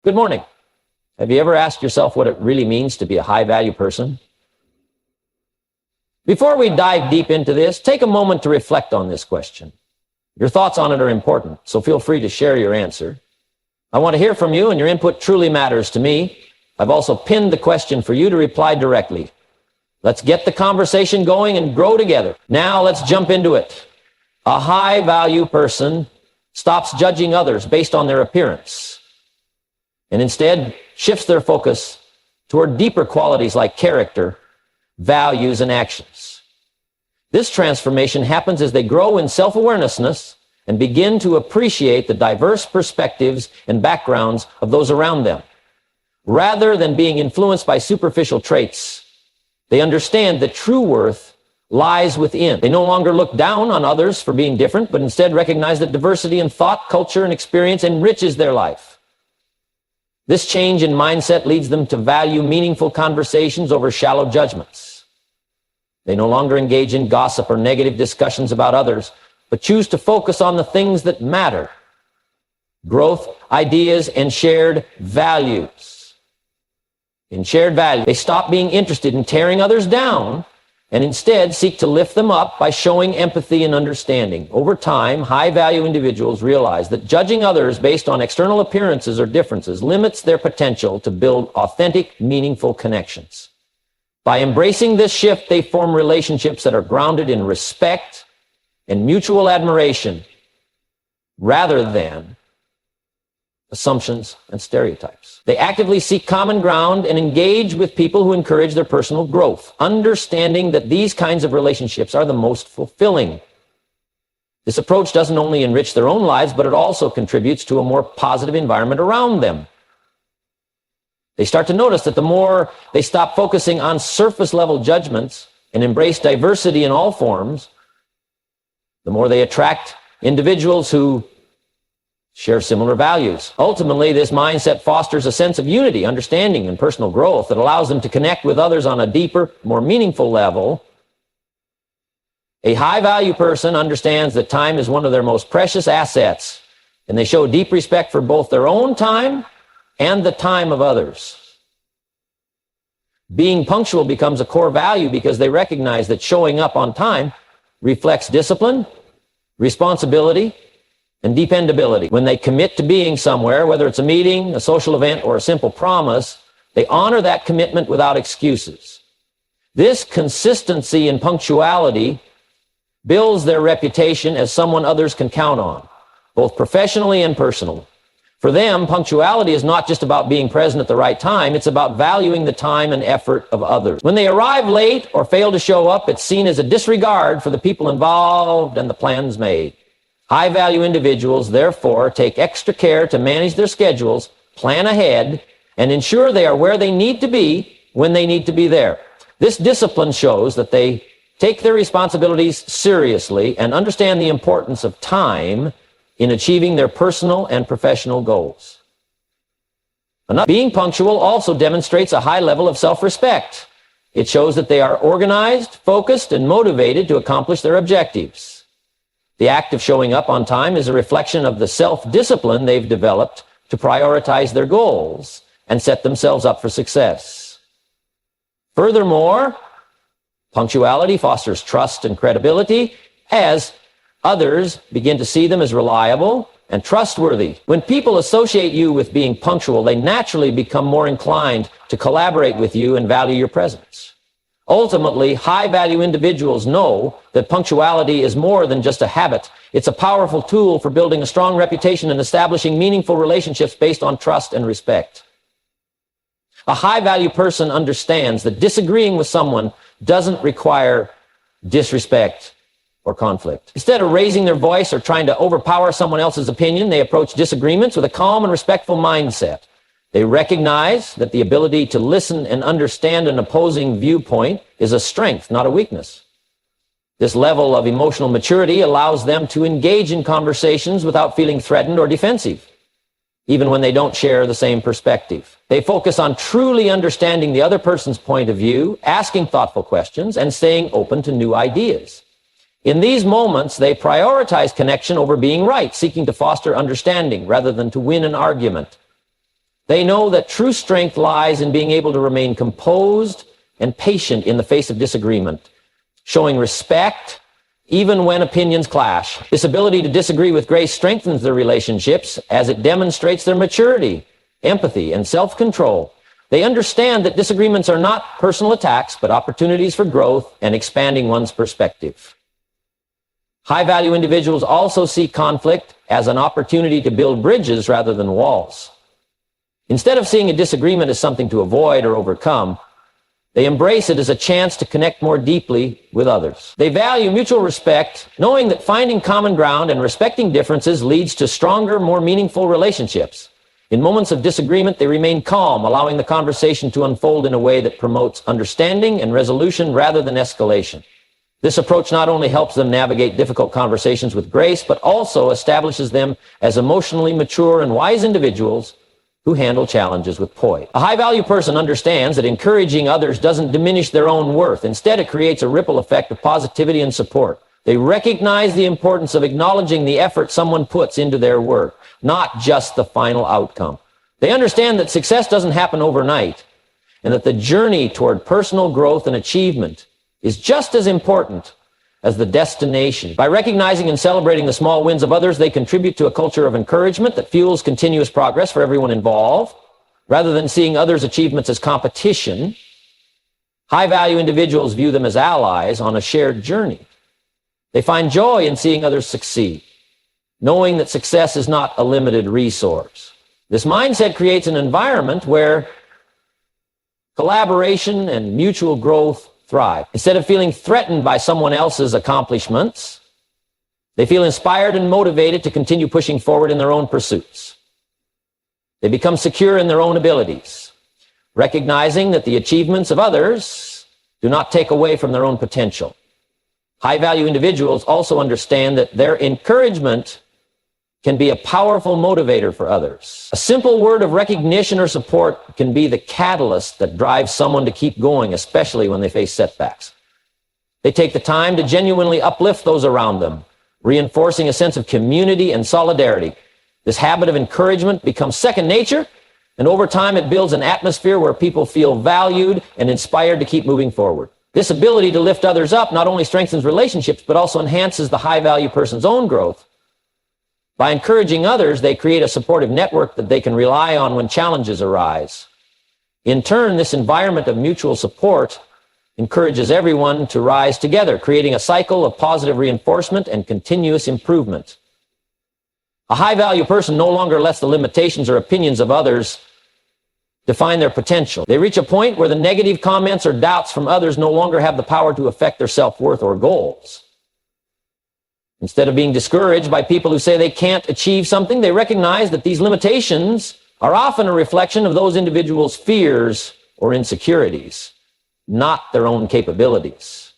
Good morning. Have you ever asked yourself what it really means to be a high-value person? Before we dive deep into this, take a moment to reflect on this question. Your thoughts on it are important, so feel free to share your answer. I want to hear from you, and your input truly matters to me. I've also pinned the question for you to reply directly. Let's get the conversation going and grow together. Now let's jump into it. A high-value person stops judging others based on their appearance and instead shifts their focus toward deeper qualities like character, values, and actions. This transformation happens as they grow in self-awareness and begin to appreciate the diverse perspectives and backgrounds of those around them. Rather than being influenced by superficial traits, they understand that true worth lies within. They no longer look down on others for being different, but instead recognize that diversity in thought, culture, and experience enriches their life. This change in mindset leads them to value meaningful conversations over shallow judgments. They no longer engage in gossip or negative discussions about others, but choose to focus on the things that matter: growth, ideas, and shared values. In shared values, they stop being interested in tearing others down and instead seek to lift them up by showing empathy and understanding. Over time, high-value individuals realize that judging others based on external appearances or differences limits their potential to build authentic, meaningful connections. By embracing this shift, they form relationships that are grounded in respect and mutual admiration rather than assumptions and stereotypes. They actively seek common ground and engage with people who encourage their personal growth, understanding that these kinds of relationships are the most fulfilling. This approach doesn't only enrich their own lives, but it also contributes to a more positive environment around them. They start to notice that the more they stop focusing on surface-level judgments and embrace diversity in all forms, the more they attract individuals who share similar values. Ultimately, this mindset fosters a sense of unity, understanding, and personal growth that allows them to connect with others on a deeper, more meaningful level. A high-value person understands that time is one of their most precious assets, and they show deep respect for both their own time and the time of others. Being punctual becomes a core value because they recognize that showing up on time reflects discipline, responsibility, and dependability. When they commit to being somewhere, whether it's a meeting, a social event, or a simple promise, they honor that commitment without excuses. This consistency in punctuality builds their reputation as someone others can count on, both professionally and personally. For them, punctuality is not just about being present at the right time, it's about valuing the time and effort of others. When they arrive late or fail to show up, it's seen as a disregard for the people involved and the plans made. High-value individuals, therefore, take extra care to manage their schedules, plan ahead, and ensure they are where they need to be when they need to be there. This discipline shows that they take their responsibilities seriously and understand the importance of time in achieving their personal and professional goals. Being punctual also demonstrates a high level of self-respect. It shows that they are organized, focused, and motivated to accomplish their objectives. The act of showing up on time is a reflection of the self-discipline they've developed to prioritize their goals and set themselves up for success. Furthermore, punctuality fosters trust and credibility as others begin to see them as reliable and trustworthy. When people associate you with being punctual, they naturally become more inclined to collaborate with you and value your presence. Ultimately, high-value individuals know that punctuality is more than just a habit. It's a powerful tool for building a strong reputation and establishing meaningful relationships based on trust and respect. A high-value person understands that disagreeing with someone doesn't require disrespect or conflict. Instead of raising their voice or trying to overpower someone else's opinion, they approach disagreements with a calm and respectful mindset. They recognize that the ability to listen and understand an opposing viewpoint is a strength, not a weakness. This level of emotional maturity allows them to engage in conversations without feeling threatened or defensive, even when they don't share the same perspective. They focus on truly understanding the other person's point of view, asking thoughtful questions, and staying open to new ideas. In these moments, they prioritize connection over being right, seeking to foster understanding rather than to win an argument. They know that true strength lies in being able to remain composed and patient in the face of disagreement, showing respect even when opinions clash. This ability to disagree with grace strengthens their relationships as it demonstrates their maturity, empathy, and self-control. They understand that disagreements are not personal attacks, but opportunities for growth and expanding one's perspective. High-value individuals also see conflict as an opportunity to build bridges rather than walls. Instead of seeing a disagreement as something to avoid or overcome, they embrace it as a chance to connect more deeply with others. They value mutual respect, knowing that finding common ground and respecting differences leads to stronger, more meaningful relationships. In moments of disagreement, they remain calm, allowing the conversation to unfold in a way that promotes understanding and resolution rather than escalation. This approach not only helps them navigate difficult conversations with grace, but also establishes them as emotionally mature and wise individuals who handle challenges with poise. A high-value person understands that encouraging others doesn't diminish their own worth. Instead, it creates a ripple effect of positivity and support. They recognize the importance of acknowledging the effort someone puts into their work, not just the final outcome. They understand that success doesn't happen overnight, and that the journey toward personal growth and achievement is just as important as the destination. By recognizing and celebrating the small wins of others, they contribute to a culture of encouragement that fuels continuous progress for everyone involved. Rather than seeing others' achievements as competition, high-value individuals view them as allies on a shared journey. They find joy in seeing others succeed, knowing that success is not a limited resource. This mindset creates an environment where collaboration and mutual growth thrive. Instead of feeling threatened by someone else's accomplishments, they feel inspired and motivated to continue pushing forward in their own pursuits. They become secure in their own abilities, recognizing that the achievements of others do not take away from their own potential. High-value individuals also understand that their encouragement can be a powerful motivator for others. A simple word of recognition or support can be the catalyst that drives someone to keep going, especially when they face setbacks. They take the time to genuinely uplift those around them, reinforcing a sense of community and solidarity. This habit of encouragement becomes second nature, and over time it builds an atmosphere where people feel valued and inspired to keep moving forward. This ability to lift others up not only strengthens relationships, but also enhances the high-value person's own growth. By encouraging others, they create a supportive network that they can rely on when challenges arise. In turn, this environment of mutual support encourages everyone to rise together, creating a cycle of positive reinforcement and continuous improvement. A high-value person no longer lets the limitations or opinions of others define their potential. They reach a point where the negative comments or doubts from others no longer have the power to affect their self-worth or goals. Instead of being discouraged by people who say they can't achieve something, they recognize that these limitations are often a reflection of those individuals' fears or insecurities, not their own capabilities.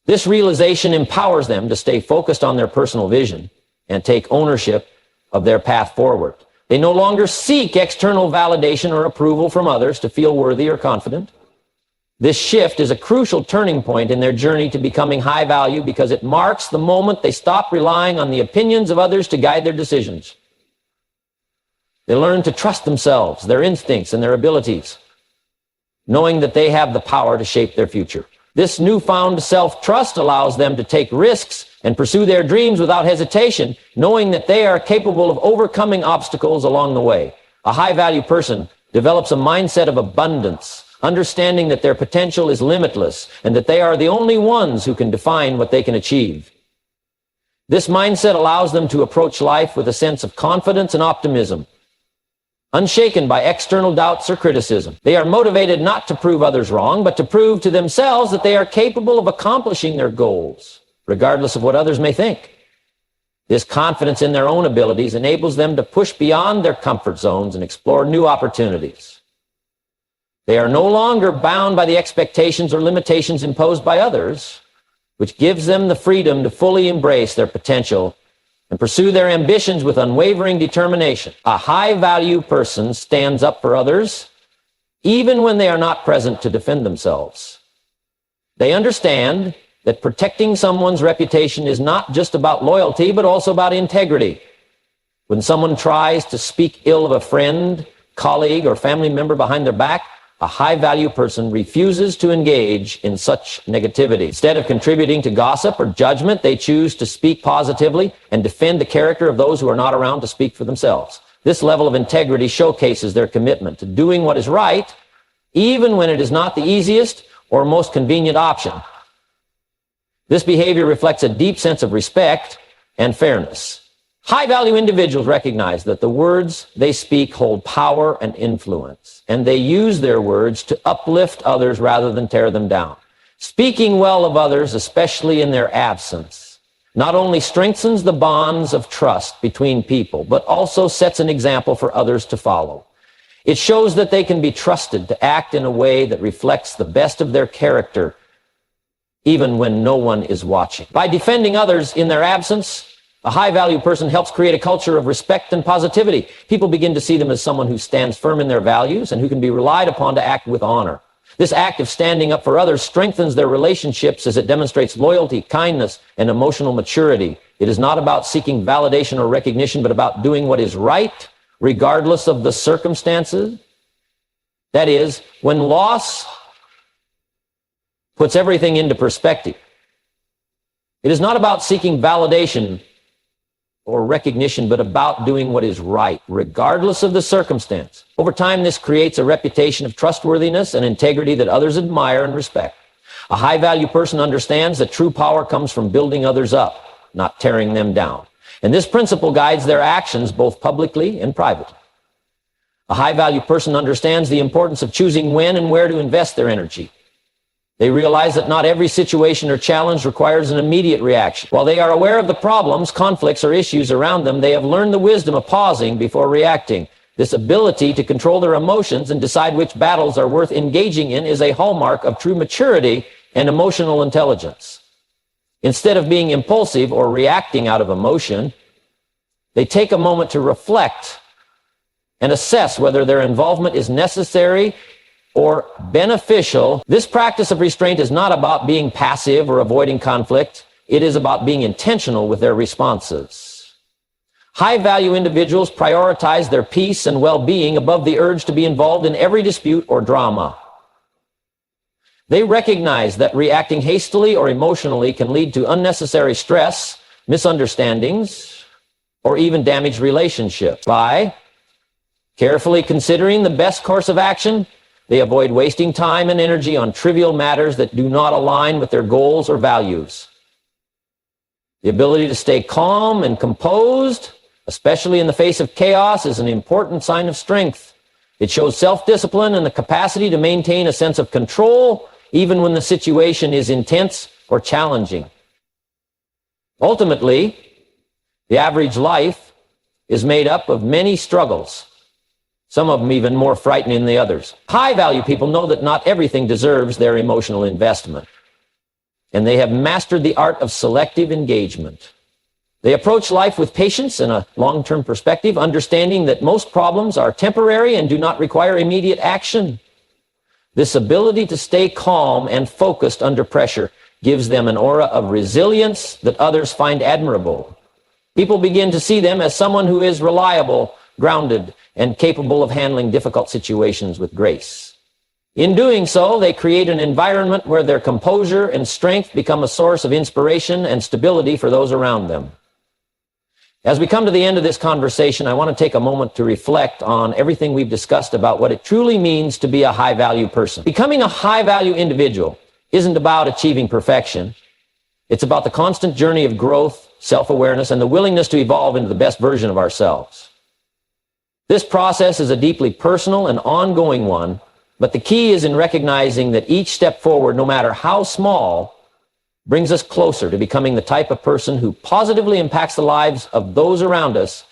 This realization empowers them to stay focused on their personal vision and take ownership of their path forward. They no longer seek external validation or approval from others to feel worthy or confident. This shift is a crucial turning point in their journey to becoming high value because it marks the moment they stop relying on the opinions of others to guide their decisions. They learn to trust themselves, their instincts, and their abilities, knowing that they have the power to shape their future. This newfound self-trust allows them to take risks and pursue their dreams without hesitation, knowing that they are capable of overcoming obstacles along the way. A high-value person develops a mindset of abundance, understanding that their potential is limitless and that they are the only ones who can define what they can achieve. This mindset allows them to approach life with a sense of confidence and optimism, unshaken by external doubts or criticism. They are motivated not to prove others wrong, but to prove to themselves that they are capable of accomplishing their goals, regardless of what others may think. This confidence in their own abilities enables them to push beyond their comfort zones and explore new opportunities. They are no longer bound by the expectations or limitations imposed by others, which gives them the freedom to fully embrace their potential and pursue their ambitions with unwavering determination. A high-value person stands up for others, even when they are not present to defend themselves. They understand that protecting someone's reputation is not just about loyalty, but also about integrity. When someone tries to speak ill of a friend, colleague, or family member behind their back, a high-value person refuses to engage in such negativity. Instead of contributing to gossip or judgment, they choose to speak positively and defend the character of those who are not around to speak for themselves. This level of integrity showcases their commitment to doing what is right, even when it is not the easiest or most convenient option. This behavior reflects a deep sense of respect and fairness. High-value individuals recognize that the words they speak hold power and influence, and they use their words to uplift others rather than tear them down. Speaking well of others, especially in their absence, not only strengthens the bonds of trust between people, but also sets an example for others to follow. It shows that they can be trusted to act in a way that reflects the best of their character, even when no one is watching. By defending others in their absence, a high-value person helps create a culture of respect and positivity. People begin to see them as someone who stands firm in their values and who can be relied upon to act with honor. This act of standing up for others strengthens their relationships as it demonstrates loyalty, kindness, and emotional maturity. It is not about seeking validation or recognition, but about doing what is right, regardless of the circumstances. That is, when loss puts everything into perspective. It is not about seeking validation or recognition, but about doing what is right, regardless of the circumstance. Over time, this creates a reputation of trustworthiness and integrity that others admire and respect. A high-value person understands that true power comes from building others up, not tearing them down. And this principle guides their actions both publicly and privately. A high-value person understands the importance of choosing when and where to invest their energy. They realize that not every situation or challenge requires an immediate reaction. While they are aware of the problems, conflicts, or issues around them, they have learned the wisdom of pausing before reacting. This ability to control their emotions and decide which battles are worth engaging in is a hallmark of true maturity and emotional intelligence. Instead of being impulsive or reacting out of emotion, they take a moment to reflect and assess whether their involvement is necessary or beneficial. This practice of restraint is not about being passive or avoiding conflict. It is about being intentional with their responses. High-value individuals prioritize their peace and well-being above the urge to be involved in every dispute or drama. They recognize that reacting hastily or emotionally can lead to unnecessary stress, misunderstandings, or even damaged relationships. By carefully considering the best course of action, they avoid wasting time and energy on trivial matters that do not align with their goals or values. The ability to stay calm and composed, especially in the face of chaos, is an important sign of strength. It shows self-discipline and the capacity to maintain a sense of control even when the situation is intense or challenging. Ultimately, the average life is made up of many struggles, some of them even more frightening than the others. High-value people know that not everything deserves their emotional investment, and they have mastered the art of selective engagement. They approach life with patience and a long-term perspective, understanding that most problems are temporary and do not require immediate action. This ability to stay calm and focused under pressure gives them an aura of resilience that others find admirable. People begin to see them as someone who is reliable, grounded, and capable of handling difficult situations with grace. In doing so, they create an environment where their composure and strength become a source of inspiration and stability for those around them. As we come to the end of this conversation, I want to take a moment to reflect on everything we've discussed about what it truly means to be a high-value person. Becoming a high-value individual isn't about achieving perfection. It's about the constant journey of growth, self-awareness, and the willingness to evolve into the best version of ourselves. This process is a deeply personal and ongoing one, but the key is in recognizing that each step forward, no matter how small, brings us closer to becoming the type of person who positively impacts the lives of those around us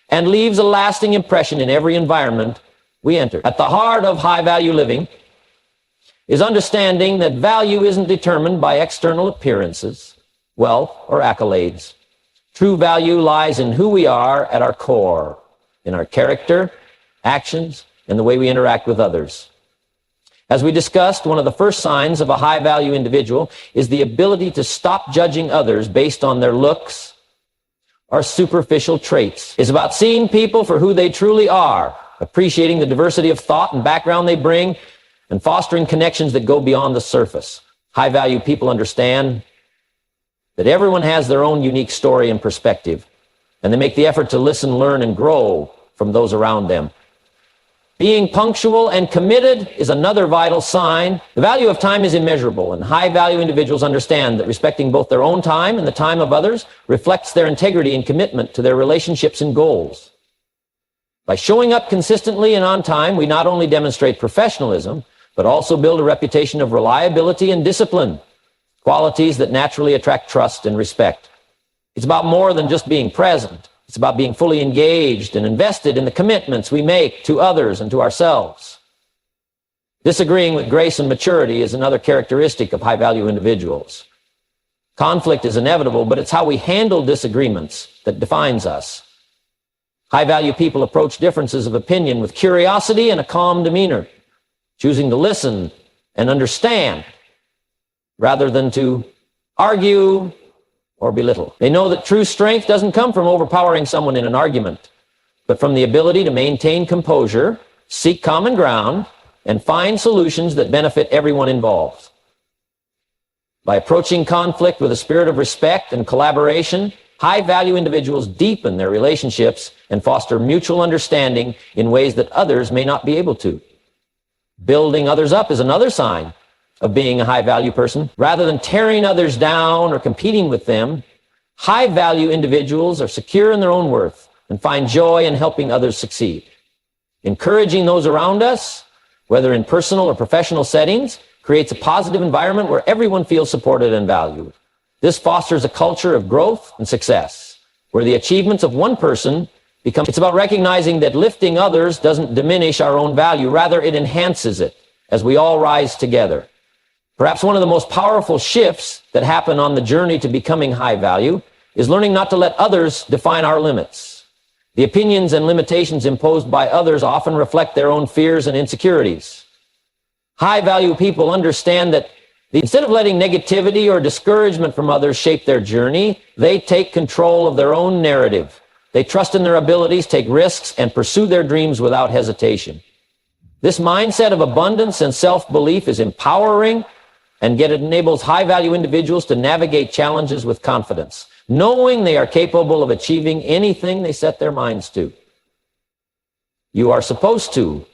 and leaves a lasting impression in every environment we enter. At the heart of high-value living is understanding that value isn't determined by external appearances, wealth, or accolades. True value lies in who we are at our core, in our character, actions, and the way we interact with others. As we discussed, one of the first signs of a high-value individual is the ability to stop judging others based on their looks or superficial traits. It's about seeing people for who they truly are, appreciating the diversity of thought and background they bring, and fostering connections that go beyond the surface. High-value people understand that everyone has their own unique story and perspective, and they make the effort to listen, learn, and grow from those around them. Being punctual and committed is another vital sign. The value of time is immeasurable, and high-value individuals understand that respecting both their own time and the time of others reflects their integrity and commitment to their relationships and goals. By showing up consistently and on time, we not only demonstrate professionalism, but also build a reputation of reliability and discipline, qualities that naturally attract trust and respect. It's about more than just being present. It's about being fully engaged and invested in the commitments we make to others and to ourselves. Disagreeing with grace and maturity is another characteristic of high-value individuals. Conflict is inevitable, but it's how we handle disagreements that defines us. High-value people approach differences of opinion with curiosity and a calm demeanor, choosing to listen and understand rather than to argue or belittle. They know that true strength doesn't come from overpowering someone in an argument, but from the ability to maintain composure, seek common ground, and find solutions that benefit everyone involved. By approaching conflict with a spirit of respect and collaboration, high-value individuals deepen their relationships and foster mutual understanding in ways that others may not be able to. Building others up is another sign of being a high-value person. Rather than tearing others down or competing with them, high-value individuals are secure in their own worth and find joy in helping others succeed. Encouraging those around us, whether in personal or professional settings, creates a positive environment where everyone feels supported and valued. This fosters a culture of growth and success, where the achievements of one person become... It's about recognizing that lifting others doesn't diminish our own value. Rather, it enhances it as we all rise together. Perhaps one of the most powerful shifts that happen on the journey to becoming high value is learning not to let others define our limits. The opinions and limitations imposed by others often reflect their own fears and insecurities. High value people understand that instead of letting negativity or discouragement from others shape their journey, they take control of their own narrative. They trust in their abilities, take risks, and pursue their dreams without hesitation. This mindset of abundance and self-belief is empowering, and yet it enables high-value individuals to navigate challenges with confidence, knowing they are capable of achieving anything they set their minds to. You are supposed to.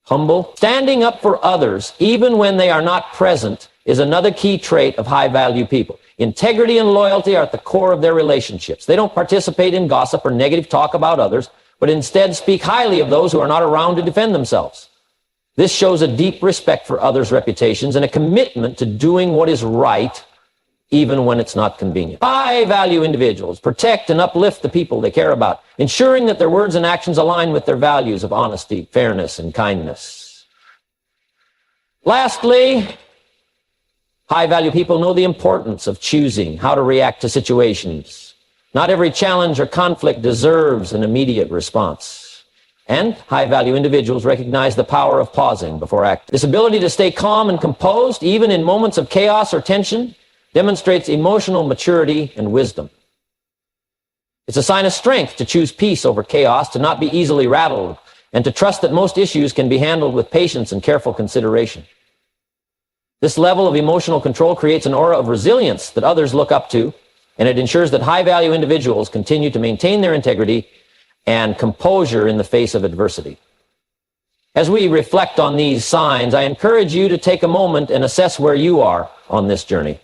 Humble. Standing up for others, even when they are not present, is another key trait of high-value people. Integrity and loyalty are at the core of their relationships. They don't participate in gossip or negative talk about others, but instead speak highly of those who are not around to defend themselves. This shows a deep respect for others' reputations and a commitment to doing what is right, even when it's not convenient. High-value individuals protect and uplift the people they care about, ensuring that their words and actions align with their values of honesty, fairness, and kindness. Lastly, high-value people know the importance of choosing how to react to situations. Not every challenge or conflict deserves an immediate response. And high-value individuals recognize the power of pausing before acting. This ability to stay calm and composed, even in moments of chaos or tension, demonstrates emotional maturity and wisdom. It's a sign of strength to choose peace over chaos, to not be easily rattled, and to trust that most issues can be handled with patience and careful consideration. This level of emotional control creates an aura of resilience that others look up to, and it ensures that high-value individuals continue to maintain their integrity and composure in the face of adversity. As we reflect on these signs, I encourage you to take a moment and assess where you are on this journey.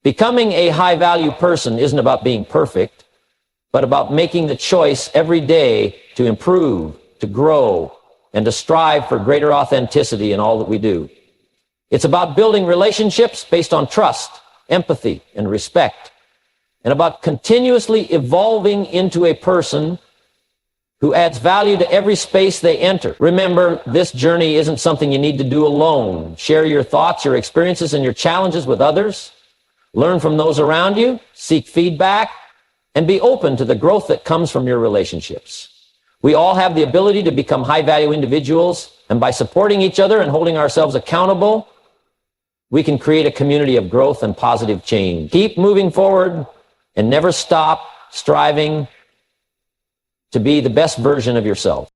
Becoming a high-value person isn't about being perfect, but about making the choice every day to improve, to grow, and to strive for greater authenticity in all that we do. It's about building relationships based on trust, empathy, and respect, and about continuously evolving into a person who adds value to every space they enter. Remember, this journey isn't something you need to do alone. Share your thoughts, your experiences, and your challenges with others. Learn from those around you, seek feedback, and be open to the growth that comes from your relationships. We all have the ability to become high-value individuals, and by supporting each other and holding ourselves accountable, we can create a community of growth and positive change. Keep moving forward and never stop striving to be the best version of yourself.